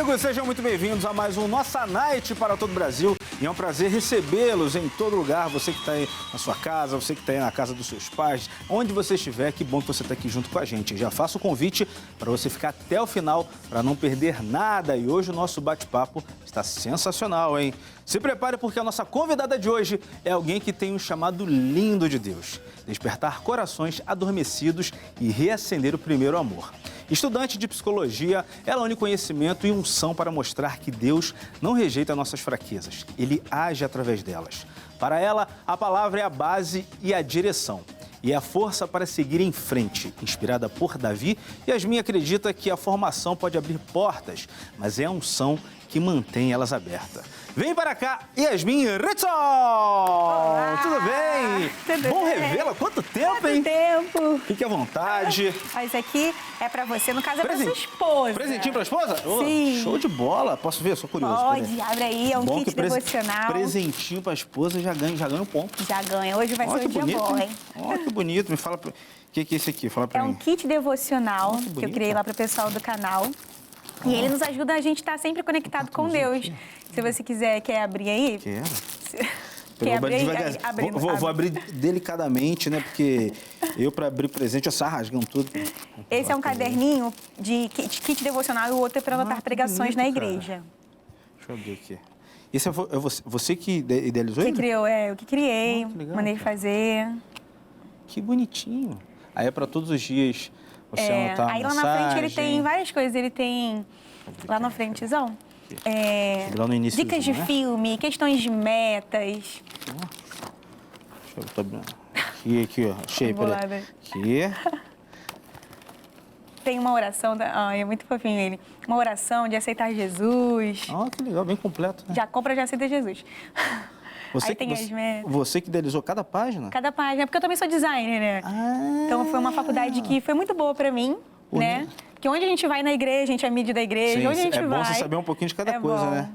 amigos, sejam muito bem-vindos a mais um Nossa Night para todo o Brasil. E é um prazer recebê-los em todo lugar. Você que está aí na sua casa, você que está aí na casa dos seus pais, onde você estiver, que bom que você está aqui junto com a gente. Já faço o convite para você ficar até o final, para não perder nada. E hoje o nosso bate-papo está sensacional, hein? Se prepare porque a nossa convidada de hoje é alguém que tem um chamado lindo de Deus: despertar corações adormecidos e reacender o primeiro amor. Estudante de psicologia, ela une conhecimento e unção para mostrar que Deus não rejeita nossas fraquezas, Ele age através delas. Para ela, a palavra é a base e a direção, e é a força para seguir em frente. Inspirada por Davi, Yasmin acredita que a formação pode abrir portas, mas é a unção que mantém elas abertas. Vem para cá, Yasmin Ritson! Olá! Tudo bem? Tudo Bom bem? revê-la. Quanto tempo, hein? Quanto tempo! Fique à vontade. Mas aqui é pra você, no caso é pra sua esposa. Presentinho pra esposa? Oh, Sim. show de bola. Posso ver? Sou curioso. Pode, abre aí, é um Bom kit que devocional. Presentinho pra esposa, já ganha um ponto. Já ganha, hoje vai Ó, ser que um dia bonito, bom, hein? Ó, que bonito. Me fala, o que é esse aqui? Fala pra É mim. um kit devocional que eu bonito. criei lá pro pessoal do canal. E ele nos ajuda a gente estar sempre conectado com Deus. Se você quer abrir aí? Quero. Quer Eu vou abrir aí? devagarzinho. Abrindo, Vou abrir delicadamente, né? Porque eu, pra abrir presente, eu saio rasgando tudo. Esse é um caderninho de kit devocional e o outro é para anotar que pregações bonito, na cara. igreja. Deixa eu abrir aqui. Esse é você que idealizou Que ele? criou, eu que criei, que legal, mandei cara. fazer. Que bonitinho. Aí é pra todos os dias você anotar Aí uma lá na frente ele mensagem. tem várias coisas. Ele tem lá na frentezão. Lá no início. Dicas de filme, questões de metas. Deixa eu botar aqui, ó. Achei, Vou lá, peraí. né? Aqui. Tem uma oração, é muito fofinho ele. Uma oração de aceitar Jesus. Ah, que legal, bem completo, né? Já compra, já aceita Jesus. Você, Aí tem as metas. você que idealizou cada página? Cada página, porque eu também sou designer, né? Ah. Então foi uma faculdade que foi muito boa pra mim, né? Porque onde a gente vai na igreja, a gente é mídia da igreja, Sim, onde a gente é vai... bom você saber um pouquinho de cada é coisa, bom. né?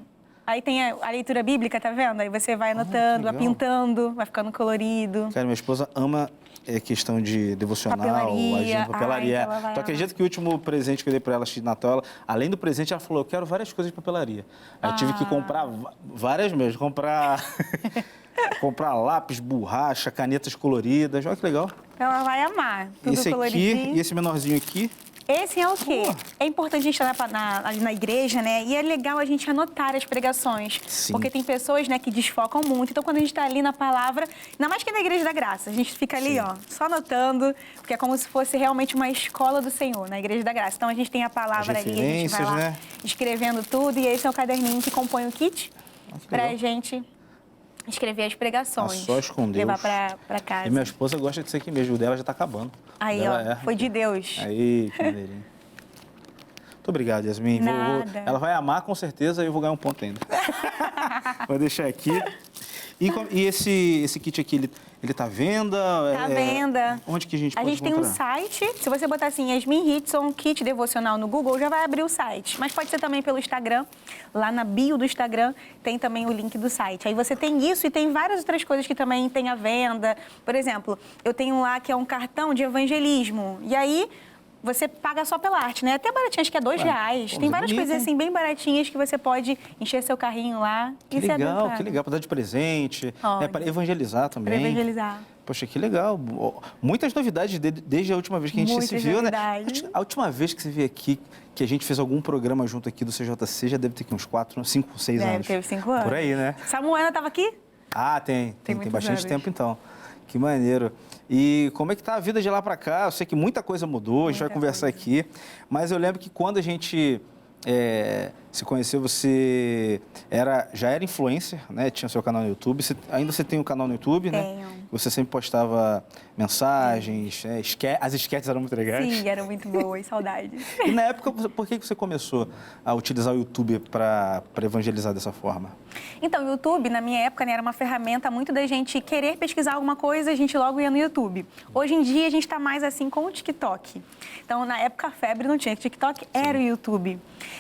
Aí tem a leitura bíblica, tá vendo? Aí você vai anotando, vai legal. pintando, vai ficando colorido. Cara, minha esposa ama questão de devocional, Papelaria. agenda, papelaria. Ai, então ela vai Tu acredita que o último presente que eu dei pra ela de Natal, além do presente, ela falou, eu quero várias coisas de papelaria. Aí eu tive que comprar várias mesmo, comprar lápis, borracha, canetas coloridas. Olha que legal. Ela vai amar. Tudo Esse aqui coloridinho. e esse menorzinho aqui. Esse é o quê? É importante a gente estar na igreja, né? E é legal a gente anotar as pregações. Sim. Porque tem pessoas, né, que desfocam muito. Então, quando a gente está ali na palavra, ainda mais que na Igreja da Graça, a gente fica ali, ó, só anotando, porque é como se fosse realmente uma escola do Senhor, na Igreja da Graça. Então, a gente tem a palavra ali, a gente vai lá né? escrevendo tudo. E esse é o caderninho que compõe o kit pra legal. gente escrever as pregações. A sós com Deus. Levar pra casa. E minha esposa gosta disso aqui mesmo, o dela já tá acabando. Aí, Dela ó, foi de Deus. Aí, que maneirinho. Muito obrigado, Yasmin. Nada. Ela vai amar com certeza e eu vou ganhar um ponto ainda. Vou deixar aqui. E esse kit aqui, ele tá à venda? Tá à venda. Onde que a gente pode A gente tem um encontrar? site, se você botar assim, Yasmin Ritson, kit devocional no Google, já vai abrir o site. Mas pode ser também pelo Instagram, lá na bio do Instagram tem também o link do site. Aí você tem isso e tem várias outras coisas que também tem à venda. Por exemplo, eu tenho lá que é um cartão de evangelismo. E aí você paga só pela arte, né? Até baratinho, acho que é R$2. Pô, Tem mas é várias bonito, coisas hein? assim bem baratinhas que você pode encher seu carrinho lá Que e se legal, adentrar. que legal. Para dar de presente, Pode. para evangelizar também. Pra evangelizar. Poxa, que legal. Muitas novidades desde a última vez que a gente se Muitas viu, novidades. né? A última vez que você veio aqui, que a gente fez algum programa junto aqui do CJC, já deve ter aqui uns 4, 5, 6 anos. Deve ter 5 anos. Por aí, né? Samuel tava aqui? Ah, tem muitos bastante anos. tempo então. Que maneiro. E como é que tá a vida de lá para cá? Eu sei que muita coisa mudou, a gente vai conversar aqui. Mas eu lembro que quando a gente se conheceu, você já era influencer, né? Tinha seu canal no YouTube. Ainda você tem um canal no YouTube, né? Tenho. Você sempre postava mensagens, as esquetes eram muito legais. Sim, eram muito boas, saudades. E na época, por que você começou a utilizar o YouTube para evangelizar dessa forma? Então, o YouTube, na minha época, né, era uma ferramenta muito da gente querer pesquisar alguma coisa, a gente logo ia no YouTube. Hoje em dia, a gente está mais assim com o TikTok. Então, na época, a febre não tinha TikTok, era o YouTube.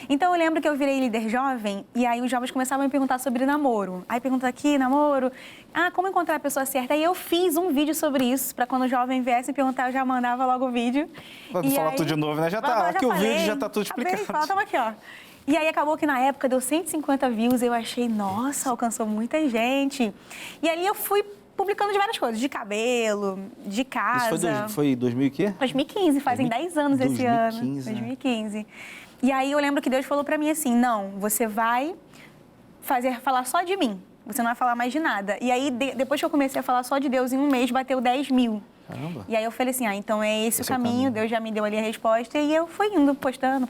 Então, eu lembro que eu virei líder jovem, e aí os jovens começavam a me perguntar sobre namoro. Aí pergunta aqui, namoro, como encontrar a pessoa certa? Aí eu fiz um vídeo sobre isso, para quando o jovem viesse perguntar, eu já mandava logo o vídeo. Vamos falar tudo de novo, né? Já tá, aqui o vídeo já tá tudo explicado. Tava aqui, ó. E aí acabou que na época deu 150 views, eu achei, nossa, alcançou muita gente. E ali eu fui publicando de várias coisas, de cabelo, de casa. Isso foi 2000 e quê? 2015, fazem 10 anos esse ano. 2015. E aí eu lembro que Deus falou pra mim assim, não, você vai falar só de mim, você não vai falar mais de nada. E aí, depois que eu comecei a falar só de Deus, em um mês bateu 10 mil. Caramba. E aí eu falei assim, então é esse o caminho, Deus já me deu ali a resposta e eu fui indo, postando.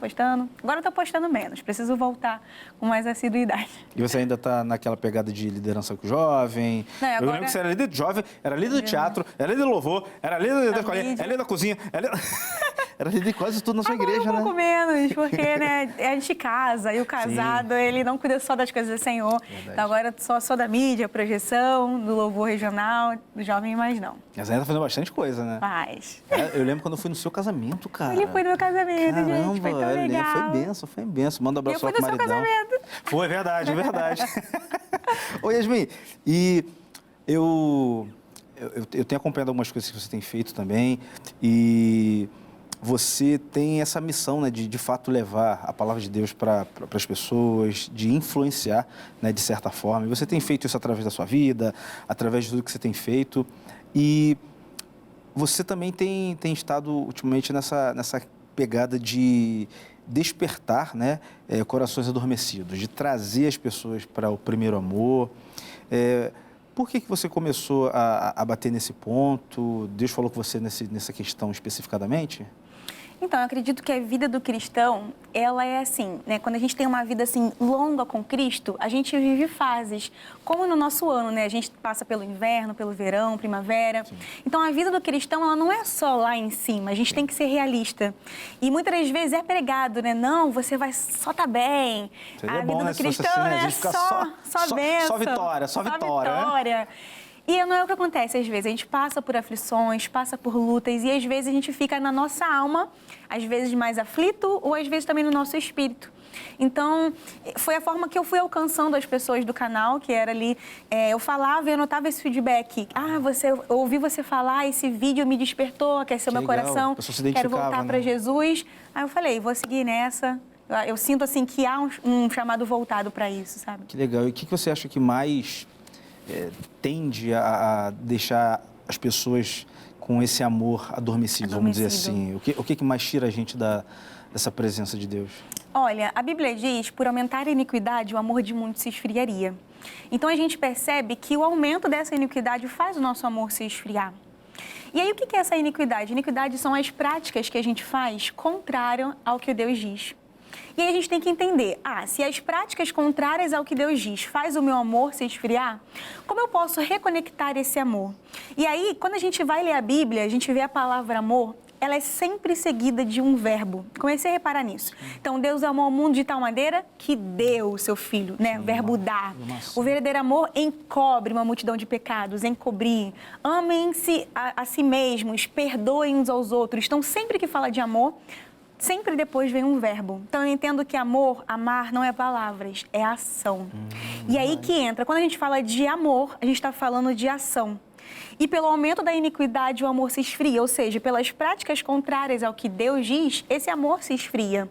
Agora eu tô postando menos, preciso voltar com mais assiduidade. E você ainda tá naquela pegada de liderança com o jovem? Não, agora... Eu lembro que você era líder de jovem, era líder do teatro, era líder do louvor, era líder da escolinha, era líder da cozinha, era líder de quase tudo na sua igreja, né? Um pouco menos, porque né, a gente casa e o casado, ele não cuida só das coisas do Senhor. Verdade. Então agora só da mídia, projeção, do louvor regional, do jovem, mais não. Mas ainda tá fazendo bastante coisa, né? Faz. Eu lembro quando eu fui no seu casamento, cara. Ele foi no meu casamento, gente, foi tão legal. Foi benção. Manda um abraço pro maridão. Eu fui no seu casamento. Foi, verdade. Ô, Yasmin, e eu tenho acompanhado algumas coisas que você tem feito também, e você tem essa missão, né, de fato levar a palavra de Deus para as pessoas, de influenciar, né, de certa forma. E você tem feito isso através da sua vida, através de tudo que você tem feito. E você também tem estado ultimamente nessa pegada de despertar, né, corações adormecidos, de trazer as pessoas para o primeiro amor. Por que você começou a bater nesse ponto? Deus falou com você nessa questão especificadamente? Então, eu acredito que a vida do cristão, ela é assim, né? Quando a gente tem uma vida assim longa com Cristo, a gente vive fases. Como no nosso ano, né? A gente passa pelo inverno, pelo verão, primavera. Sim. Então, a vida do cristão, ela não é só lá em cima. A gente tem que ser realista. E muitas das vezes é pregado, né? Não, você vai só tá bem. Seria a bom, vida né, do cristão é só bênção. Só vitória, só vitória. Né? E não é o que acontece às vezes, a gente passa por aflições, passa por lutas e às vezes a gente fica na nossa alma, às vezes mais aflito ou às vezes também no nosso espírito. Então, foi a forma que eu fui alcançando as pessoas do canal, que era ali, eu falava e anotava esse feedback. Eu ouvi você falar, esse vídeo me despertou, aqueceu meu coração, quero voltar para Jesus. Aí eu falei, vou seguir nessa. Eu sinto assim que há um chamado voltado para isso, sabe? Que legal. E o que você acha que mais tende a deixar as pessoas com esse amor adormecido, vamos dizer assim? O que mais tira a gente dessa presença de Deus? Olha, a Bíblia diz, por aumentar a iniquidade, o amor de muitos se esfriaria. Então a gente percebe que o aumento dessa iniquidade faz o nosso amor se esfriar. E aí o que é essa iniquidade? Iniquidade são as práticas que a gente faz contrário ao que Deus diz. E aí a gente tem que entender, se as práticas contrárias ao que Deus diz faz o meu amor se esfriar, como eu posso reconectar esse amor? E aí, quando a gente vai ler a Bíblia, a gente vê a palavra amor, ela é sempre seguida de um verbo. Comecei a reparar nisso. Então, Deus amou o mundo de tal maneira que deu o seu filho, né? O verbo dar. O verdadeiro amor encobre uma multidão de pecados, encobrir. Amem-se a si mesmos, perdoem uns aos outros. Então, sempre que fala de amor, sempre depois vem um verbo. Então, eu entendo que amar não é palavras, é ação. E aí que entra, quando a gente fala de amor, a gente está falando de ação. E pelo aumento da iniquidade, o amor se esfria, ou seja, pelas práticas contrárias ao que Deus diz, esse amor se esfria.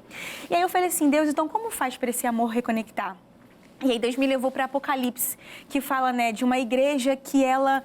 E aí eu falei assim, Deus, então como faz para esse amor reconectar? E aí Deus me levou para Apocalipse, que fala, né, de uma igreja que ela,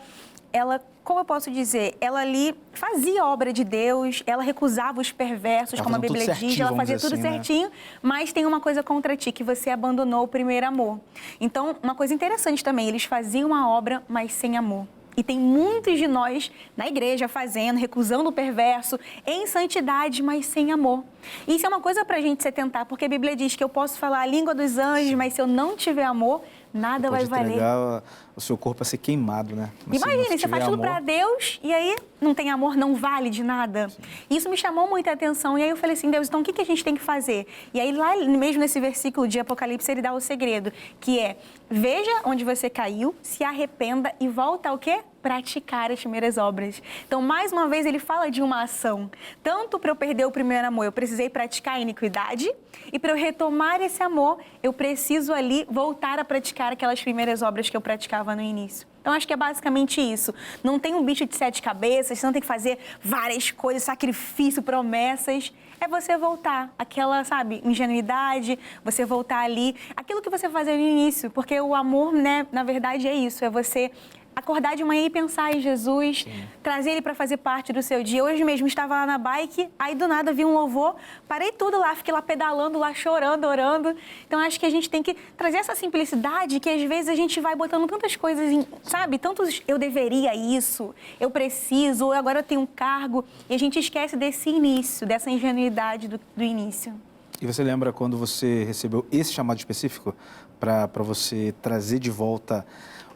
como eu posso dizer, ela ali fazia a obra de Deus, ela recusava os perversos, como a Bíblia diz, ela fazia tudo certinho, mas tem uma coisa contra ti, que você abandonou o primeiro amor. Então, uma coisa interessante também, eles faziam a obra, mas sem amor. E tem muitos de nós na igreja fazendo, recusando o perverso, em santidade, mas sem amor. Isso é uma coisa pra gente se atentar, porque a Bíblia diz que eu posso falar a língua dos anjos, mas se eu não tiver amor, nada vai valer. Pode entregar o seu corpo a ser queimado, né? Mas imagina, você faz tudo pra Deus e aí não tem amor, não vale de nada. Sim. Isso me chamou muita atenção. E aí eu falei assim, Deus, então o que a gente tem que fazer? E aí lá mesmo nesse versículo de Apocalipse, ele dá o segredo, que é, veja onde você caiu, se arrependa e volta ao quê? praticar as primeiras obras. Então, mais uma vez, ele fala de uma ação. Tanto para eu perder o primeiro amor, eu precisei praticar a iniquidade, e para eu retomar esse amor, eu preciso ali voltar a praticar aquelas primeiras obras que eu praticava no início. Então, acho que é basicamente isso. Não tem um bicho de 7 cabeças, você não tem que fazer várias coisas, sacrifício, promessas. É você voltar, aquela, sabe, ingenuidade, você voltar ali, aquilo que você fazia no início. Porque o amor, né, na verdade é isso, é você acordar de manhã e pensar em Jesus, sim, trazer ele para fazer parte do seu dia. Hoje mesmo estava lá na bike, aí do nada vi um louvor, parei tudo lá, fiquei lá pedalando, lá chorando, orando. Então acho que a gente tem que trazer essa simplicidade que às vezes a gente vai botando tantas coisas, sabe? Tantos eu deveria isso, eu preciso, agora eu tenho um cargo. E a gente esquece desse início, dessa ingenuidade do início. E você lembra quando você recebeu esse chamado específico para você trazer de volta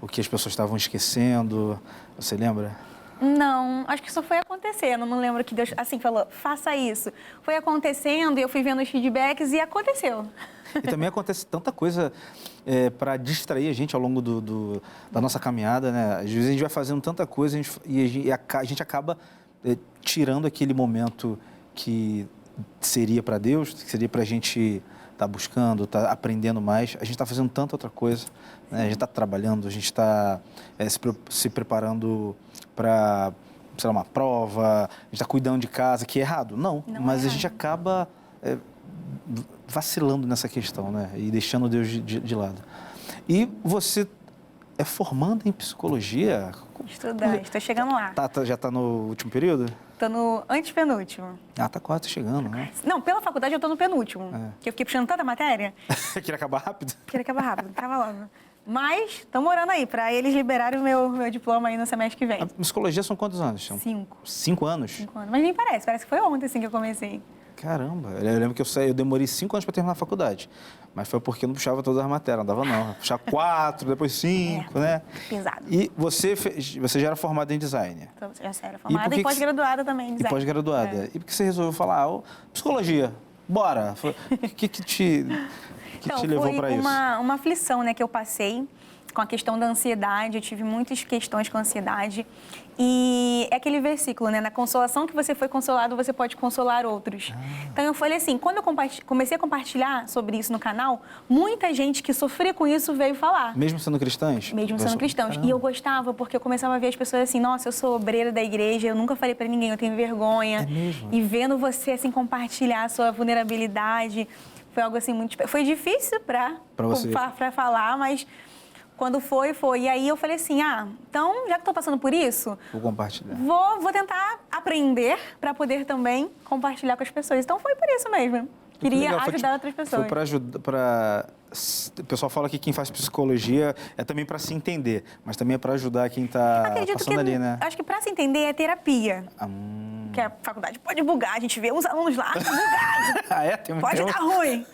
o que as pessoas estavam esquecendo? Você lembra? Não, acho que isso foi acontecendo. Não lembro que Deus, assim, falou, faça isso. Foi acontecendo e eu fui vendo os feedbacks e aconteceu. E também acontece tanta coisa para distrair a gente ao longo da nossa caminhada, né? Às vezes a gente vai fazendo tanta coisa e a gente acaba tirando aquele momento que seria para Deus, que seria para a gente estar buscando, estar aprendendo mais. A gente está fazendo tanta outra coisa, né? A gente está trabalhando, a gente está se preparando para, sei lá, uma prova, a gente está cuidando de casa, que é errado? Não, mas a gente acaba vacilando nessa questão, né? E deixando Deus de lado. E você é formanda em psicologia? Estudante, estou chegando lá. Já está no último período? Estou no antepenúltimo. Ah, tá quase chegando, né? Não, pela faculdade eu estou no penúltimo. Que eu fiquei puxando tanta matéria. Queria acabar rápido? Queria acabar rápido, tava logo. Mas estamos orando aí, para eles liberarem o meu diploma aí no semestre que vem. A psicologia são quantos anos? 5. 5 anos? 5 anos. Mas nem parece que foi ontem assim que eu comecei. Caramba, eu lembro que eu demorei 5 anos para terminar a faculdade. Mas foi porque eu não puxava todas as matérias, não dava não. Puxava 4, depois 5, né? Pesado. E você já era formada em design? Já era formada e pós-graduada também em design. E pós-graduada. E por que você resolveu falar, psicologia, bora? O que te levou para isso? Foi uma aflição, né, que eu passei com a questão da ansiedade. Eu tive muitas questões com ansiedade. E é aquele versículo, né? Na consolação que você foi consolado, você pode consolar outros. Então, eu falei assim, quando eu comecei a compartilhar sobre isso no canal, muita gente que sofria com isso veio falar. Mesmo sendo cristãs? Mesmo sendo cristãos. E eu gostava, porque eu começava a ver as pessoas assim, nossa, eu sou obreira da igreja, eu nunca falei pra ninguém, eu tenho vergonha. É mesmo? E vendo você, assim, compartilhar a sua vulnerabilidade, foi algo assim muito... Foi difícil pra falar, mas... Quando foi. E aí eu falei assim, então, já que estou passando por isso... Vou compartilhar. Vou tentar aprender para poder também compartilhar com as pessoas. Então, foi por isso mesmo. Queria ajudar outras pessoas. Foi para ajudar, o pessoal fala que quem faz psicologia é também para se entender, mas também é para ajudar quem está passando ali, né? Acho que para se entender é terapia. Que a faculdade pode bugar, a gente vê uns alunos lá bugados. Pode dar ruim.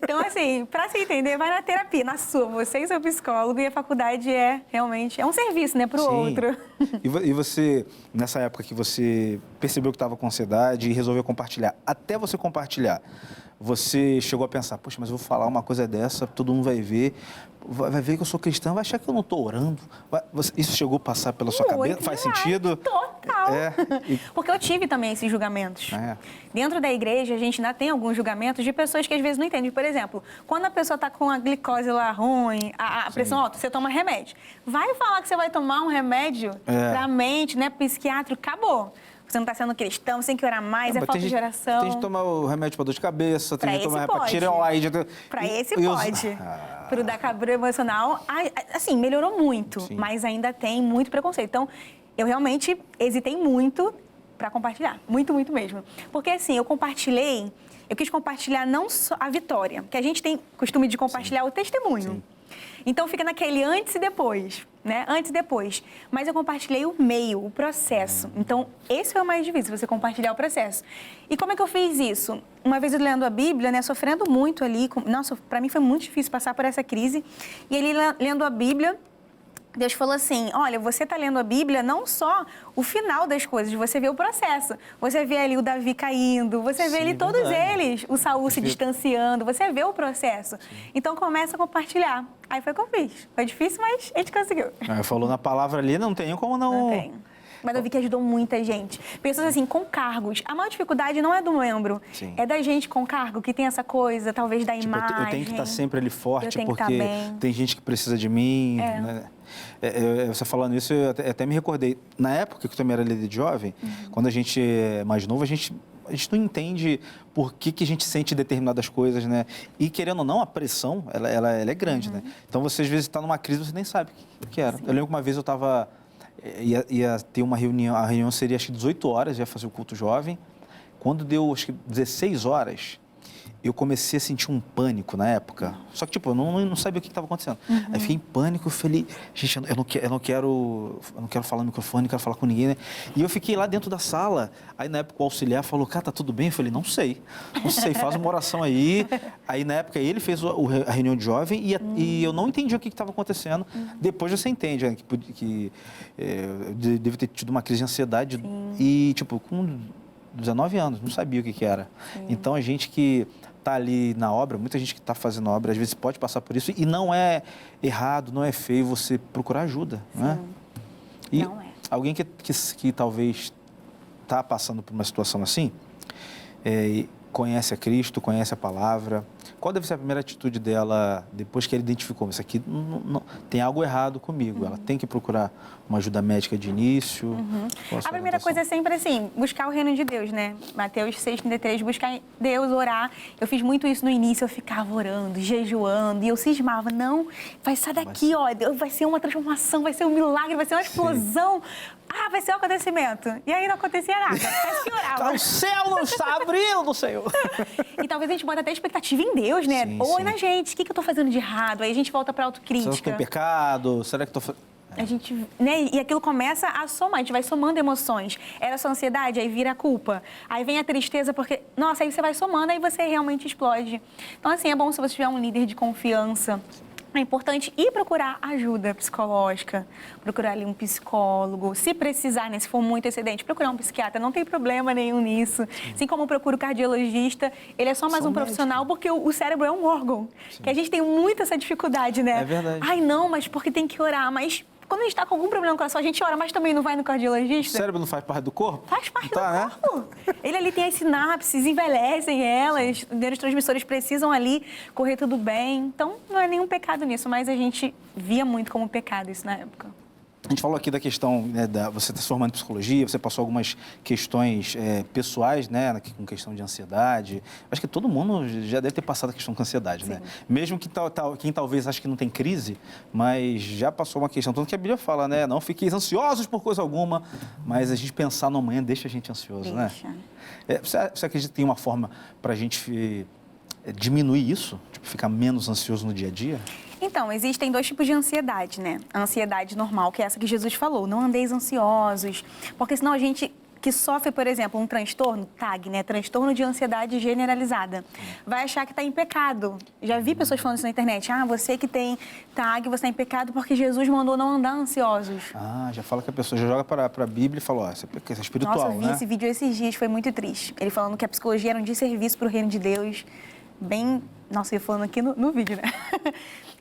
Então, assim, para se entender, vai na terapia, na sua, você e seu psicólogo, e a faculdade realmente um serviço, né, para o outro. E você, nessa época que você percebeu que estava com ansiedade e resolveu compartilhar, até você compartilhar, você chegou a pensar, poxa, mas eu vou falar uma coisa dessa, todo mundo vai ver que eu sou cristã, vai achar que eu não estou orando. Isso chegou a passar pela sua cabeça? Faz sentido? Total. Porque eu tive também esses julgamentos. Dentro da igreja, a gente ainda tem alguns julgamentos de pessoas que às vezes não entendem. Por exemplo, quando a pessoa está com a glicose lá ruim, a pressão alta, você toma remédio. Vai falar que você vai tomar um remédio para a mente, né, psiquiatra, acabou. Você não está sendo cristão, você tem que orar mais, é falta de oração. Tem que tomar o remédio para dor de cabeça, tem que tomar para tireoide. Para esse pode. Para o da cabra emocional, assim, melhorou muito, mas ainda tem muito preconceito. Então, eu realmente hesitei muito para compartilhar, muito, muito mesmo. Porque assim, eu quis compartilhar não só a vitória, que a gente tem costume de compartilhar o testemunho. Então, fica naquele antes e depois, né? Antes e depois. Mas eu compartilhei o meio, o processo. Então, esse foi o mais difícil, você compartilhar o processo. E como é que eu fiz isso? Uma vez eu lendo a Bíblia, né? Sofrendo muito ali. Nossa, para mim foi muito difícil passar por essa crise. E ele lendo a Bíblia, Deus falou assim, olha, você está lendo a Bíblia não só o final das coisas, você vê o processo. Você vê ali o Davi caindo, você vê ali todos eles, o Saul se distanciando, você vê o processo. Então começa a compartilhar. Aí foi o que eu fiz. Foi difícil, mas a gente conseguiu. Falou na palavra ali, não tem como não... Não tem. Mas eu vi que ajudou muita gente. Pessoas assim, com cargos. A maior dificuldade não é do membro, é da gente com cargo, que tem essa coisa, talvez, da imagem. Eu tenho que estar sempre ali forte, porque bem. tem gente que precisa de mim. Né? Você falando isso, eu até me recordei. Na época que eu também era líder de jovem, quando a gente é mais novo, a gente não entende por que a gente sente determinadas coisas, né? E, querendo ou não, a pressão, ela é grande, né? Então, você, às vezes, está numa crise, você nem sabe o que era. Sim. Eu lembro que uma vez eu estava... Ia ter uma reunião, a reunião seria acho que 18 horas, ia fazer o culto jovem. Quando deu acho que 16 horas, eu comecei a sentir um pânico na época. Só que, tipo, eu não sabia o que estava acontecendo. Aí fiquei em pânico, eu falei, gente, eu não quero falar no microfone, não quero falar com ninguém, né? E eu fiquei lá dentro da sala. Aí, na época, o auxiliar falou, cara, tá tudo bem? Eu falei, não sei, faz uma oração aí. Aí, na época, ele fez a reunião de jovem e eu não entendi o que estava acontecendo. Depois você entende, né, que eu devo ter tido uma crise de ansiedade. Sim. E, tipo, com 19 anos, não sabia o que era. Sim. Então, a gente que está ali na obra, muita gente que está fazendo obra, às vezes pode passar por isso, e não é errado, não é feio você procurar ajuda, né? E não é. Alguém que talvez está passando por uma situação assim, conhece a Cristo, conhece a palavra, qual deve ser a primeira atitude dela depois que ela identificou, isso aqui não, tem algo errado comigo, ela tem que procurar uma ajuda médica de início? A primeira coisa é sempre assim, buscar o reino de Deus, né? Mateus 6,33, buscar Deus, orar. Eu fiz muito isso no início, eu ficava orando, jejuando, e eu cismava, não, vai sair daqui, ó, vai ser uma transformação, vai ser um milagre, vai ser uma explosão. Vai ser um acontecimento. E aí não acontecia nada, parece que orava. O céu não está abrindo, Senhor. E talvez a gente bota até expectativa em Deus, né? Ou na gente, o que eu estou fazendo de errado? Aí a gente volta para a autocrítica. Será que eu estou em pecado? Será que estou... A gente, né? E aquilo começa a somar, a gente vai somando emoções. Era só ansiedade, aí vira a culpa. Aí vem a tristeza, porque, nossa, aí você vai somando, aí você realmente explode. Então, assim, é bom se você tiver um líder de confiança. É importante ir procurar ajuda psicológica, procurar ali um psicólogo, se precisar, né, se for muito excedente, procurar um psiquiatra, não tem problema nenhum nisso. Assim como eu procuro cardiologista, ele é só mais um profissional, porque o cérebro é um órgão, que a gente tem muito essa dificuldade, né? É verdade. Ai, não, mas porque tem que orar, mas... Quando a gente está com algum problema no coração, a gente ora, mas também não vai no cardiologista. O cérebro não faz parte do corpo? Faz parte do corpo. Né? Ele ali tem as sinapses, envelhecem elas, os neurotransmissores precisam ali correr tudo bem. Então, não é nenhum pecado nisso, mas a gente via muito como pecado isso na época. A gente falou aqui da questão, né, você está se formando em psicologia, você passou algumas questões pessoais, né, com questão de ansiedade. Acho que todo mundo já deve ter passado a questão com ansiedade, né? Mesmo que quem talvez ache que não tem crise, mas já passou uma questão. Tanto que a Bíblia fala, né, não fiqueis ansiosos por coisa alguma, mas a gente pensar no amanhã deixa a gente ansioso, né? Você acredita que tem uma forma para a gente diminuir isso? Tipo, ficar menos ansioso no dia a dia? Então, existem dois tipos de ansiedade, né? A ansiedade normal, que é essa que Jesus falou, não andeis ansiosos, porque senão a gente que sofre, por exemplo, um transtorno, TAG, né? Transtorno de ansiedade generalizada, vai achar que está em pecado. Já vi pessoas falando isso na internet, você que tem TAG, você está em pecado porque Jesus mandou não andar ansiosos. Já fala que a pessoa já joga para a Bíblia e fala, isso é espiritual, né? Nossa, eu vi esse vídeo esses dias, foi muito triste. Ele falando que a psicologia era um desserviço para o reino de Deus, bem... Nossa, eu falando aqui no vídeo, né?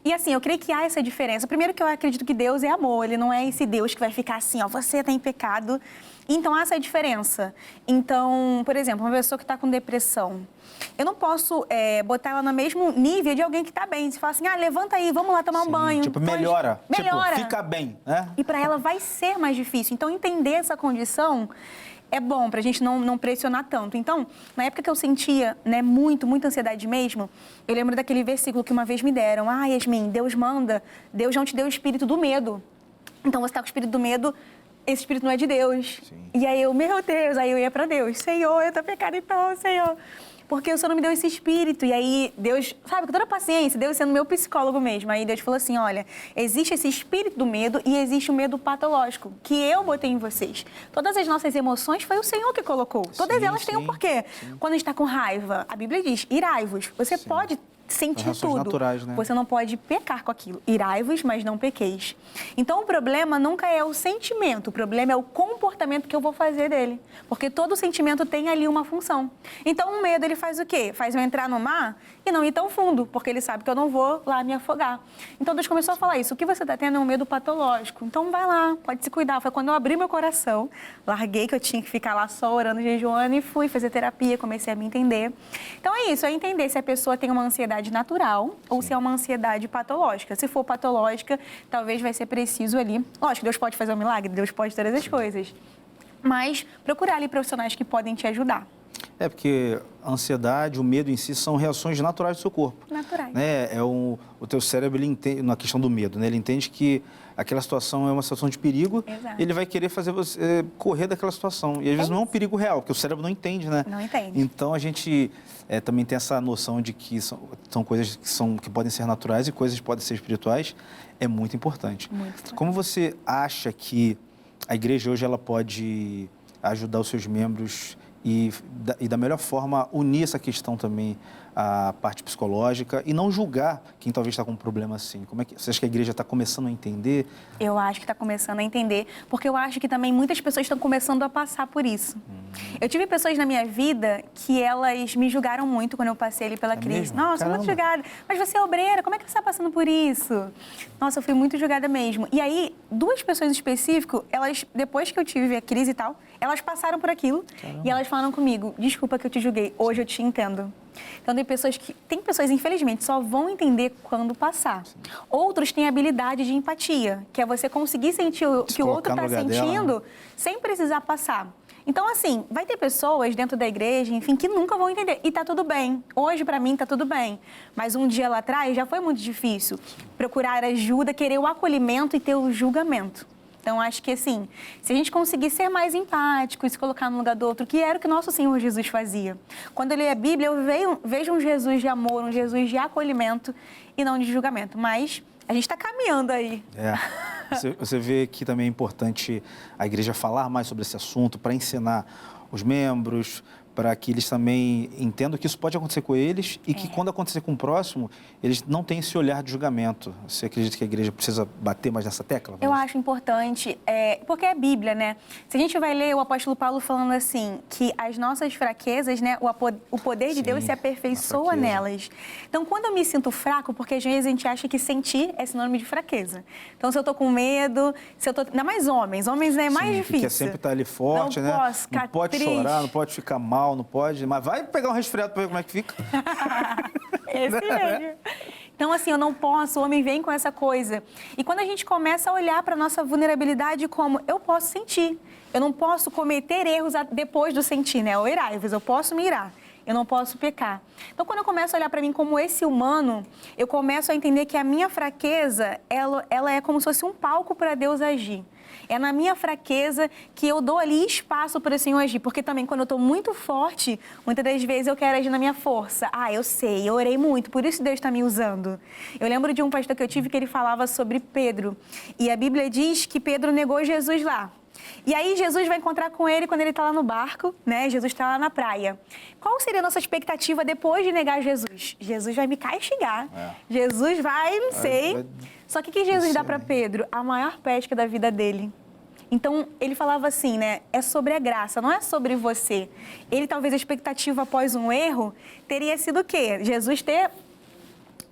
E assim, eu creio que há essa diferença. Primeiro que eu acredito que Deus é amor, Ele não é esse Deus que vai ficar assim, você está em pecado. Então, há essa diferença. Então, por exemplo, uma pessoa que está com depressão, eu não posso botar ela no mesmo nível de alguém que está bem. Se fala assim, levanta aí, vamos lá tomar um banho. Tipo, melhora. Melhora. Tipo, fica bem, né? E para ela vai ser mais difícil. Então, entender essa condição é bom para a gente não pressionar tanto. Então, na época que eu sentia, né, muita ansiedade mesmo, eu lembro daquele versículo que uma vez me deram. Yasmin, Deus não te deu o espírito do medo. Então, você está com o espírito do medo, esse espírito não é de Deus. Sim. E aí meu Deus, aí eu ia para Deus. Senhor, eu tô pecado então, Senhor. Porque o Senhor não me deu esse espírito. E aí Deus, sabe, com toda a paciência, Deus sendo meu psicólogo mesmo. Aí Deus falou assim, olha, existe esse espírito do medo e existe o medo patológico, que eu botei em vocês. Todas as nossas emoções foi o Senhor que colocou. Todas elas têm um porquê. Quando a gente está com raiva, a Bíblia diz, irai-vos. Você pode sentir reações tudo. naturais, né? Você não pode pecar com aquilo. Irai-vos, mas não pequeis. Então, o problema nunca é o sentimento, o problema é o comportamento que eu vou fazer dele. Porque todo sentimento tem ali uma função. Então, o medo, ele faz o quê? Faz eu entrar no mar e não ir tão fundo, porque ele sabe que eu não vou lá me afogar. Então, Deus começou a falar isso. O que você está tendo é um medo patológico. Então, vai lá, pode se cuidar. Foi quando eu abri meu coração, larguei que eu tinha que ficar lá só orando, jejuando e fui fazer terapia, comecei a me entender. Então, é isso, é entender se a pessoa tem uma ansiedade natural ou se é uma ansiedade patológica. Se for patológica, talvez vai ser preciso ali. Lógico, Deus pode fazer um milagre, Deus pode todas as coisas. Mas procurar ali profissionais que podem te ajudar. É porque a ansiedade, o medo em si são reações naturais do seu corpo. Naturais. Né? O teu cérebro, ele entende, na questão do medo, né? Ele entende que aquela situação é uma situação de perigo. Exato. Ele vai querer fazer você correr daquela situação. E às vezes não é um perigo real, porque o cérebro não entende, né? Não entende. Então a gente também tem essa noção de que são coisas que podem ser naturais e coisas que podem ser espirituais. É muito importante. Muito importante. Como você acha que a igreja hoje ela pode ajudar os seus membros e da melhor forma unir essa questão também à parte psicológica e não julgar quem talvez está com um problema assim? Como é que você acha que a igreja está começando a entender? Eu acho que está começando a entender, porque eu acho que também muitas pessoas estão começando a passar por isso. Eu tive pessoas na minha vida que elas me julgaram muito quando eu passei ali pela crise. mesmo? Nossa, Caramba. muito julgada. Mas você é obreira, como é que você está passando por isso? Nossa, eu fui muito julgada mesmo. E aí, duas pessoas em específico, elas, depois que eu tive a crise e tal, elas passaram por aquilo e elas falaram comigo, desculpa que eu te julguei, hoje eu te entendo. Então, tem pessoas, infelizmente, só vão entender quando passar. Sim. Outros têm habilidade de empatia, que é você conseguir sentir o que o outro está sentindo dela, né? Sem precisar passar. Então, assim, vai ter pessoas dentro da igreja, enfim, que nunca vão entender. E tá tudo bem. Hoje, para mim, tá tudo bem. Mas um dia lá atrás já foi muito difícil procurar ajuda, querer o acolhimento e ter o julgamento. Então, acho que, assim, se a gente conseguir ser mais empático e se colocar no lugar do outro, que era o que nosso Senhor Jesus fazia. Quando eu leio a Bíblia, eu vejo um Jesus de amor, um Jesus de acolhimento e não de julgamento. Mas a gente está caminhando aí. Você vê que também é importante a igreja falar mais sobre esse assunto para ensinar os membros, para que eles também entendam que isso pode acontecer com eles e que quando acontecer com o próximo, eles não têm esse olhar de julgamento. Você acredita que a igreja precisa bater mais nessa tecla? Eu acho importante, porque é a Bíblia, né? Se a gente vai ler o apóstolo Paulo falando assim, que as nossas fraquezas, né, o poder de Deus se aperfeiçoa nelas. Então, quando eu me sinto fraco, porque às vezes a gente acha que sentir é sinônimo de fraqueza. Então, se eu tô com medo, ainda mais homens é mais difícil. Quer sempre estar ali forte, né? Não pode chorar, não pode ficar mal, não pode, mas vai pegar um resfriado para ver como é que fica. Esse mesmo. Então, assim, eu não posso, o homem vem com essa coisa. E quando a gente começa a olhar para a nossa vulnerabilidade como eu posso sentir, eu não posso cometer erros depois do sentir, né? O irai-vos, eu posso me irar, eu não posso pecar. Então, quando eu começo a olhar para mim como esse humano, eu começo a entender que a minha fraqueza, ela é como se fosse um palco para Deus agir. É na minha fraqueza que eu dou ali espaço para o Senhor agir. Porque também, quando eu estou muito forte, muitas das vezes eu quero agir na minha força. Eu sei, eu orei muito, por isso Deus está me usando. Eu lembro de um pastor que eu tive que ele falava sobre Pedro. E a Bíblia diz que Pedro negou Jesus lá. E aí Jesus vai encontrar com ele quando ele está lá no barco, né? Jesus está lá na praia. Qual seria a nossa expectativa depois de negar Jesus? Jesus vai me castigar. Jesus vai, não sei. Só que o que Jesus dá para Pedro? A maior pesca da vida dele. Então, ele falava assim, né? É sobre a graça, não é sobre você. Ele, talvez, a expectativa após um erro teria sido o quê? Jesus ter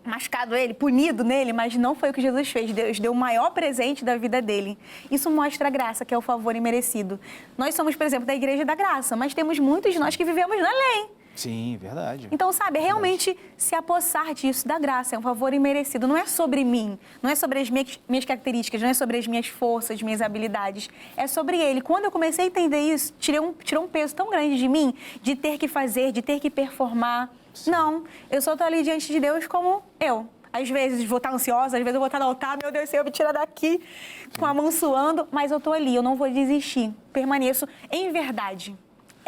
machucado ele, punido nele, mas não foi o que Jesus fez. Deus deu o maior presente da vida dele. Isso mostra a graça, que é o favor imerecido. Nós somos, por exemplo, da Igreja da Graça, mas temos muitos de nós que vivemos na lei. Sim, verdade. Então, sabe, realmente se apossar disso, da graça, é um favor imerecido. Não é sobre mim, não é sobre as minhas características, não é sobre as minhas forças, minhas habilidades. É sobre Ele. Quando eu comecei a entender isso, tirou um peso tão grande de mim, de ter que fazer, de ter que performar. Sim. Não, eu só estou ali diante de Deus como eu. Às vezes vou estar ansiosa, às vezes eu vou estar no altar, meu Deus, Senhor, me tira daqui, com a mão suando, mas eu estou ali, eu não vou desistir. Permaneço em verdade.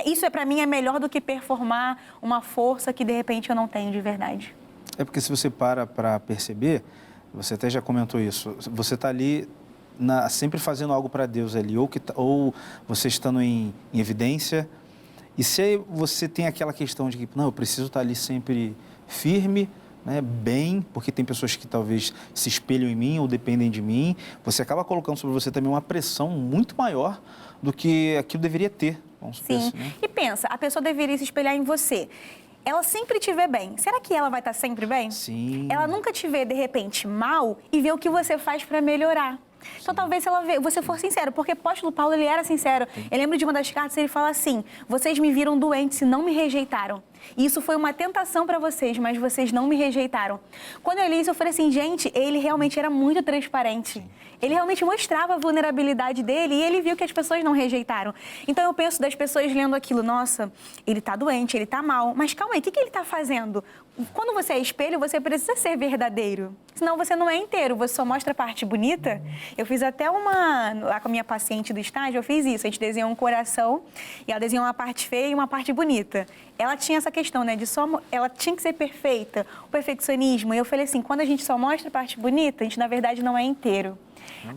Isso, para mim, é melhor do que performar uma força que, de repente, eu não tenho de verdade. É porque se você para perceber, você até já comentou isso, você está ali sempre fazendo algo para Deus ali, ou você estando em evidência, e se você tem aquela questão de que, não, eu preciso estar ali sempre firme, né, bem, porque tem pessoas que talvez se espelham em mim ou dependem de mim, você acaba colocando sobre você também uma pressão muito maior do que aquilo deveria ter. Vamos supor Sim, assim, né? e pensa, a pessoa deveria se espelhar em você. Ela sempre te vê bem. Será que ela vai estar sempre bem? Sim. Ela nunca te vê, de repente, mal e vê o que você faz para melhorar. Então, talvez se você for sincero, porque o apóstolo Paulo, ele era sincero. Eu lembro de uma das cartas, ele fala assim, vocês me viram doente e não me rejeitaram. E isso foi uma tentação para vocês, mas vocês não me rejeitaram. Quando eu li isso, eu falei assim, gente, ele realmente era muito transparente. Ele realmente mostrava a vulnerabilidade dele e ele viu que as pessoas não rejeitaram. Então, eu penso das pessoas lendo aquilo, nossa, ele tá doente, ele tá mal, mas calma aí, o que ele tá fazendo? Quando você é espelho, você precisa ser verdadeiro. Senão você não é inteiro, você só mostra a parte bonita. Eu fiz até lá com a minha paciente do estágio, eu fiz isso. A gente desenhou um coração e ela desenhou uma parte feia e uma parte bonita. Ela tinha essa questão, né, ela tinha que ser perfeita, o perfeccionismo. E eu falei assim, quando a gente só mostra a parte bonita, a gente na verdade não é inteiro.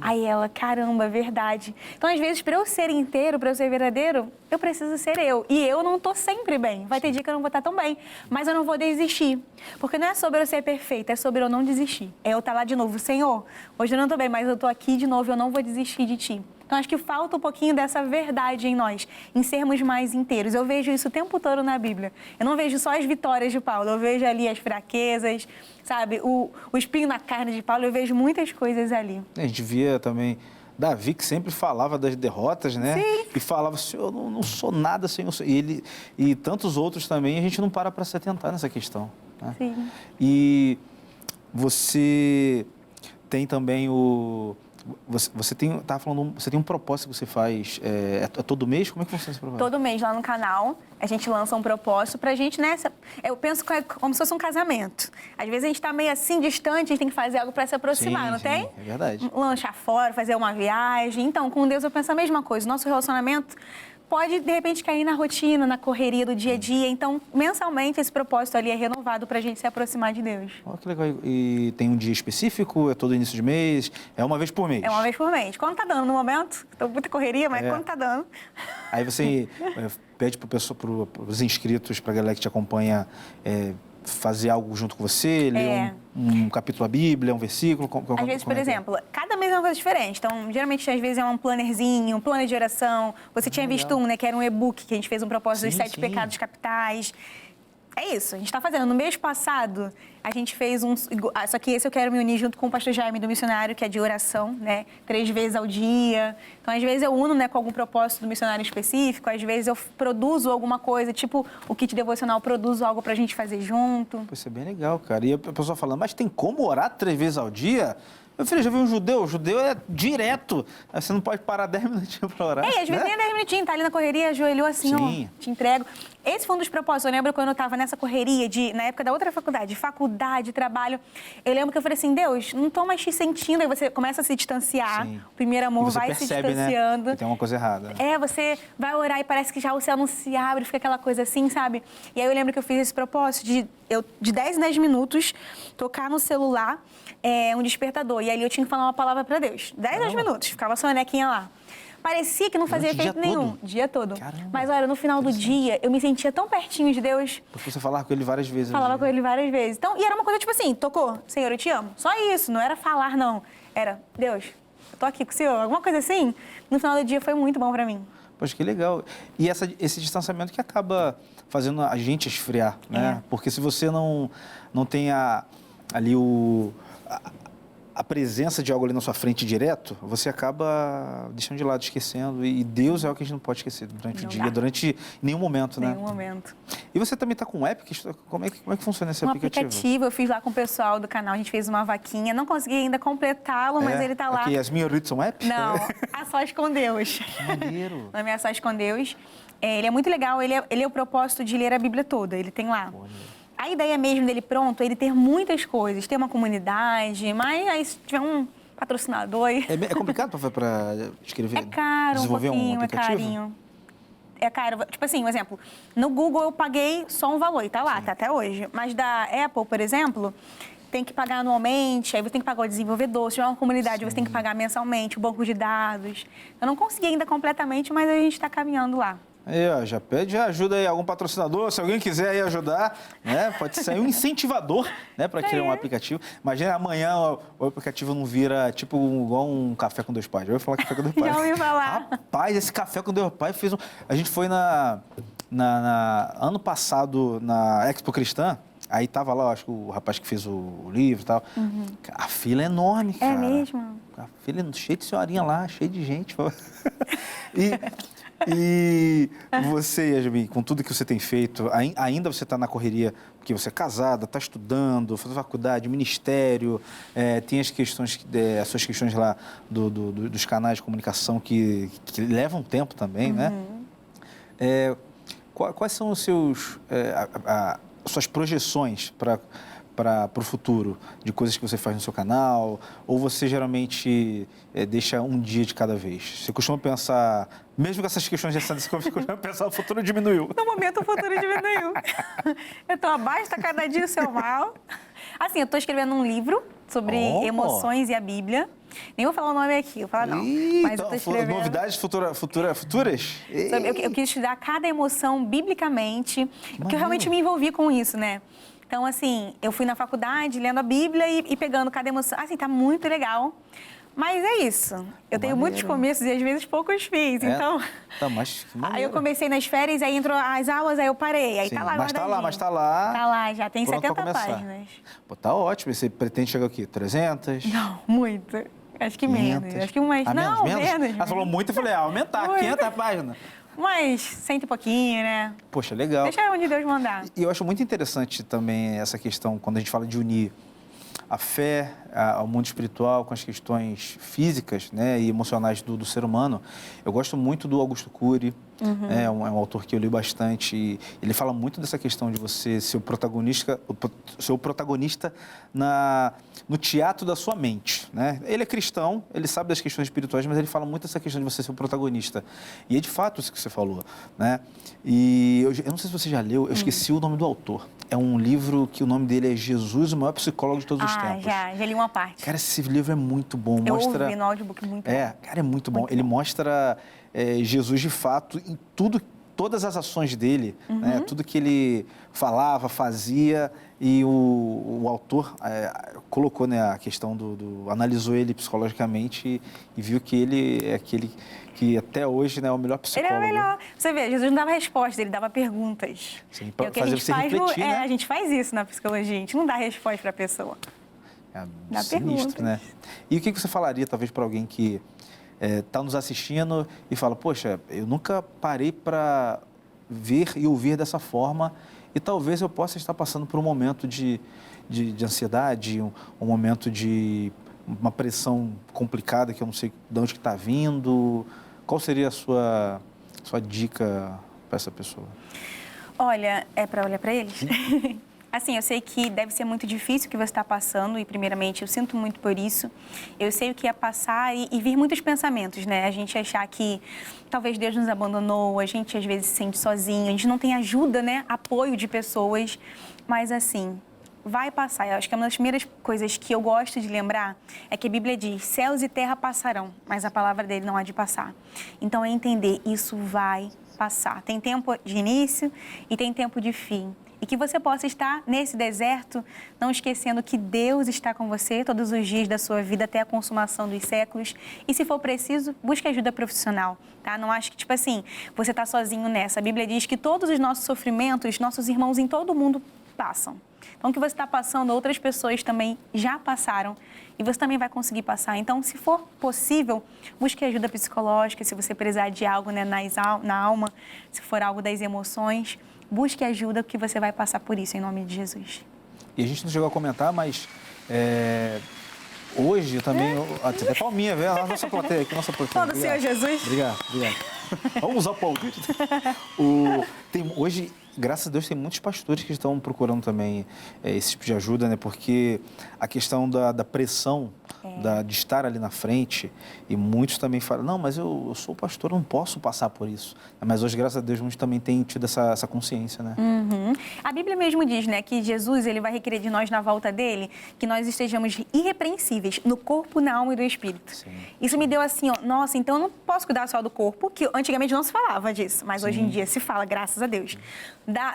Aí ela, caramba, é verdade. Então, às vezes, para eu ser inteiro, para eu ser verdadeiro, eu preciso ser eu. E eu não tô sempre bem. Vai ter dia que eu não vou estar tão bem. Mas eu não vou desistir. Porque não é sobre eu ser perfeita, é sobre eu não desistir. É eu estar lá de novo. Senhor, hoje eu não tô bem, mas eu tô aqui de novo, eu não vou desistir de ti. Então, acho que falta um pouquinho dessa verdade em nós, em sermos mais inteiros. Eu vejo isso o tempo todo na Bíblia. Eu não vejo só as vitórias de Paulo, eu vejo ali as fraquezas, sabe? O espinho na carne de Paulo, eu vejo muitas coisas ali. A gente via também Davi, que sempre falava das derrotas, né? Sim. E falava, Senhor, eu não sou nada sem o Senhor. E tantos outros também, a gente não para se atentar nessa questão. Né? Sim. E você tem também Você tem um propósito que você faz todo mês? Como é que funciona esse propósito? Todo mês lá no canal, a gente lança um propósito pra gente, né? Eu penso como se fosse um casamento. Às vezes a gente tá meio assim, distante, a gente tem que fazer algo pra se aproximar, não tem? É verdade. Lanchar fora, fazer uma viagem. Então, com Deus eu penso a mesma coisa. Nosso relacionamento pode, de repente, cair na rotina, na correria do dia a dia. Então, mensalmente, esse propósito ali é renovado pra gente se aproximar de Deus. Olha que legal. E tem um dia específico? É todo início de mês? É uma vez por mês? É uma vez por mês. Quando tá dando no momento, tô muita correria, mas quando tá dando. Aí você pede para os inscritos, para a galera que te acompanha, fazer algo junto com você, ler um capítulo da Bíblia, um versículo? Às vezes, por exemplo, cada mês é uma coisa diferente. Então, geralmente, às vezes é um plannerzinho, um plano de oração. Você tinha visto né, que era um e-book, que a gente fez um propósito dos 7 pecados capitais. É isso, a gente está fazendo. No mês passado, a gente fez só que esse eu quero me unir junto com o pastor Jaime do Missionário, que é de oração, né? 3 vezes ao dia. Então, às vezes eu uno, né, com algum propósito do missionário específico. Às vezes eu produzo alguma coisa, tipo o kit devocional, produzo algo pra gente fazer junto. Isso é bem legal, cara. E a pessoa falando, mas tem como orar 3 vezes ao dia? Meu filho, já viu um judeu? O judeu é direto. Você não pode parar 10 minutinhos para orar. Às vezes nem 10 minutinhos, tá ali na correria, ajoelhou assim, ó, te entrego. Esse foi um dos propósitos. Eu lembro quando eu estava nessa correria, na época da outra faculdade, trabalho. Eu lembro que eu falei assim, Deus, não tô mais te sentindo. Aí você começa a se distanciar, o primeiro amor vai percebe, se distanciando. Né, que tem uma coisa errada. Você vai orar e parece que já o céu não se abre, fica aquela coisa assim, sabe? E aí eu lembro que eu fiz esse propósito de 10 em 10 minutos, tocar no celular um despertador. E ali eu tinha que falar uma palavra para Deus. 10 em 10 minutos, ficava só a nequinha lá. Parecia que não fazia efeito nenhum. Dia todo. Caramba. Mas olha, no final do dia, eu me sentia tão pertinho de Deus. Porque você falava com ele várias vezes. Falava com ele várias vezes. Então, e era uma coisa tipo assim, tocou, Senhor, eu te amo. Só isso, não era falar, não. Era, Deus, eu tô aqui com o Senhor. Alguma coisa assim. No final do dia foi muito bom pra mim. Poxa, que legal. E esse distanciamento que acaba fazendo a gente esfriar, né? Porque se você não tem ali a presença de algo ali na sua frente direto, você acaba deixando de lado, esquecendo. E Deus é o que a gente não pode esquecer durante o dia, durante nenhum momento, né? Nenhum momento. E você também está com um app? Como é que funciona esse aplicativo? Um aplicativo, eu fiz lá com o pessoal do canal, a gente fez uma vaquinha. Não consegui ainda completá-lo, mas ele está lá. Aqui, Yasmin Ritson App? Não, A Sós com Deus. Que maneiro. O nome é A Sós com Deus. Ele é muito legal, ele é o propósito de ler a Bíblia toda, ele tem lá. A ideia mesmo dele pronto é ele ter muitas coisas, ter uma comunidade, mas aí se tiver um patrocinador... É complicado para escrever? É caro, desenvolver um pouquinho, um aplicativo? É carinho. É caro. Tipo assim, um exemplo, no Google eu paguei só um valor, e tá lá, tá até hoje. Mas da Apple, por exemplo, tem que pagar anualmente, aí você tem que pagar o desenvolvedor. Se tiver uma comunidade, você tem que pagar mensalmente, o banco de dados. Eu não consegui ainda completamente, mas a gente está caminhando lá. Aí, ó, já pede ajuda aí, algum patrocinador, se alguém quiser aí ajudar, né? Pode ser um incentivador, né, para criar um aplicativo. Imagina amanhã o aplicativo não vira tipo igual um café com dois pais. Eu ia falar café com dois pais. Já ouvi falar. Rapaz, esse café com dois pais fez um... A gente foi ano passado na Expo Cristã. Aí tava lá, acho que o rapaz que fez o livro e tal. A fila é enorme, cara. É mesmo? A fila é cheia de senhorinha lá, cheia de gente. E você, Yasmin, com tudo que você tem feito, ainda você está na correria, porque você é casada, está estudando, faz faculdade, ministério, tem as suas questões lá dos canais de comunicação que levam tempo também, né? Quais são os seus... suas projeções para o futuro, de coisas que você faz no seu canal, ou você geralmente deixa um dia de cada vez? Você costuma pensar, mesmo com essas questões recentes, você costuma pensar, o futuro diminuiu? No momento, o futuro diminuiu. Eu estou abaixo, está cada dia o seu mal. Assim, eu estou escrevendo um livro sobre emoções e a Bíblia. Nem vou falar o nome aqui, vou falar não. Mas eu tô escrevendo. Novidades futuras? Eu quis estudar cada emoção biblicamente, porque eu realmente me envolvi com isso, né? Então, assim, eu fui na faculdade lendo a Bíblia e pegando cada emoção. Assim, tá muito legal. Mas é isso. Eu tenho muitos começos e às vezes poucos fins, então... Tá, mas aí eu comecei nas férias, aí entrou as aulas, aí eu parei. Aí tá lá guardadinho. Mas tá lá. Tá lá, já tem 70 páginas. Pô, tá ótimo. Você pretende chegar o quê? 300? Não, muito. Acho que 500. Menos. Acho que umas... Não, menos. Ela falou muito, eu falei, aumentar, 500 páginas. Mas 100 e pouquinho, né? Poxa, legal. Deixa onde Deus mandar. E eu acho muito interessante também essa questão, quando a gente fala de unir a fé ao mundo espiritual com as questões físicas, né, e emocionais do ser humano. Eu gosto muito do Augusto Cury, é um autor que eu li bastante. E ele fala muito dessa questão de você ser o protagonista no teatro da sua mente, né? Ele é cristão, ele sabe das questões espirituais, mas ele fala muito dessa questão de você ser o protagonista. E é de fato isso que você falou, né? E eu não sei se você já leu, eu esqueci o nome do autor. É um livro que o nome dele é Jesus, o maior psicólogo de todos os tempos. Já li uma parte. Cara, esse livro é muito bom. Eu ouvi no audiobook, muito bom. Cara, é muito bom. Muito ele bom. mostra Jesus de fato em todas as ações dele, né? Tudo que ele falava, fazia, e o autor colocou, né, a questão analisou ele psicologicamente e viu que ele é aquele que até hoje, né, é o melhor psicólogo. Ele é o melhor. Você vê, Jesus não dava respostas, ele dava perguntas. Sim, para fazer você refletir, né? A gente faz isso na psicologia, a gente não dá resposta para a pessoa. Dá sinistro, né? E o que você falaria, talvez, para alguém que está nos assistindo e fala, poxa, eu nunca parei para ver e ouvir dessa forma e talvez eu possa estar passando por um momento de ansiedade, um momento de uma pressão complicada que eu não sei de onde que está vindo. Qual seria a sua dica para essa pessoa? Olha, é para olhar para eles? Assim, eu sei que deve ser muito difícil o que você está passando e, primeiramente, eu sinto muito por isso. Eu sei o que é passar e vir muitos pensamentos, né? A gente achar que talvez Deus nos abandonou, a gente às vezes se sente sozinho, a gente não tem ajuda, né? Apoio de pessoas, mas assim, vai passar. Eu acho que uma das primeiras coisas que eu gosto de lembrar é que a Bíblia diz, céus e terra passarão, mas a palavra dele não há de passar. Então, é entender, isso vai passar. Tem tempo de início e tem tempo de fim. E que você possa estar nesse deserto, não esquecendo que Deus está com você todos os dias da sua vida até a consumação dos séculos. E se for preciso, busque ajuda profissional, tá? Não acho que, tipo assim, você está sozinho nessa. A Bíblia diz que todos os nossos sofrimentos, nossos irmãos em todo o mundo passam. Então, o que você está passando, outras pessoas também já passaram e você também vai conseguir passar. Então, se for possível, busque ajuda psicológica, se você precisar de algo, né, na alma, se for algo das emoções, busque ajuda, porque você vai passar por isso, em nome de Jesus. E a gente não chegou a comentar, mas hoje também... Até palminha, velho, a nossa plateia aqui, nossa plateia. Todo Senhor Jesus. Obrigado. Vamos usar o palpite. Hoje graças a Deus tem muitos pastores que estão procurando também esse tipo de ajuda, né? Porque a questão da pressão de estar ali na frente, e muitos também falam, não, mas eu sou pastor, eu não posso passar por isso. Mas hoje, graças a Deus, muitos também têm tido essa consciência, né? Uhum. A Bíblia mesmo diz, né, que Jesus, ele vai requerer de nós na volta dele que nós estejamos irrepreensíveis no corpo, na alma e do espírito. Sim. Isso me deu assim, ó, nossa, então eu não posso cuidar só do corpo, que antigamente não se falava disso, mas hoje em dia se fala, graças a Deus.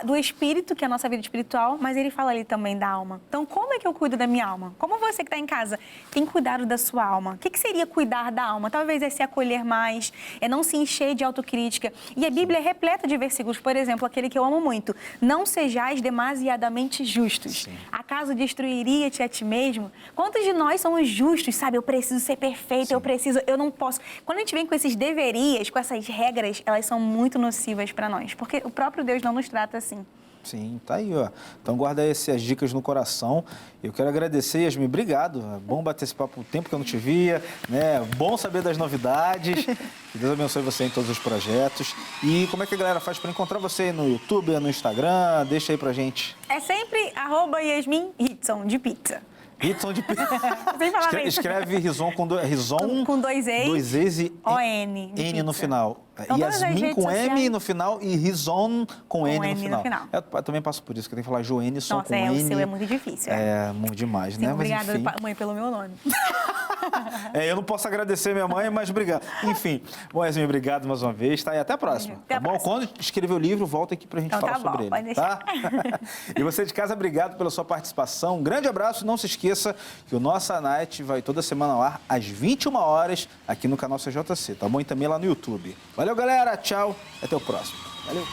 Do espírito, que é a nossa vida espiritual, mas ele fala ali também da alma. Então, como é que eu cuido da minha alma? Como você que está em casa tem cuidado da sua alma? O que seria cuidar da alma? Talvez é se acolher mais, é não se encher de autocrítica. E a Bíblia é repleta de versículos, por exemplo, aquele que eu amo muito. Não sejais demasiadamente justos. Sim. Acaso destruiria-te a ti mesmo? Quantos de nós somos justos, sabe? Eu preciso ser perfeito, eu não posso. Quando a gente vem com esses deverias, com essas regras, elas são muito nocivas para nós, porque o próprio Deus não nos trata assim. Sim, tá aí, ó. Então guarda essas dicas no coração. Eu quero agradecer, Yasmin, obrigado. É bom bater esse papo o tempo que eu não te via, né? Bom saber das novidades. Que Deus abençoe você em todos os projetos. E como é que a galera faz para encontrar você no YouTube, no Instagram? Deixa aí pra gente. É sempre @Yasmin Hitson, de pizza. Hitson de pizza. Sem falar mesmo. Escreve Rison com dois E's. Dois E's e O-N. N no final. Então, Yasmin com M sociais. no final e Rison com N no final. Eu também passo por isso, que eu tenho que falar Joenison com N. Nossa, o seu é muito difícil. É, muito demais, Sim, né? obrigada, mas, enfim. mãe, pelo meu nome. Eu não posso agradecer minha mãe, mas obrigado. Enfim, bom, Yasmin, obrigado mais uma vez, tá? E até a próxima, Até a tá bom? próxima. Quando escrever o livro, volta aqui pra gente Então, falar tá bom, sobre ele, pode deixar. tá? E você de casa, obrigado pela sua participação. Um grande abraço, não se esqueça que o Nossa Night vai toda semana ao ar às 21 horas aqui no canal CJC, tá bom? E também lá no YouTube. Valeu, galera, tchau, até o próximo. Valeu.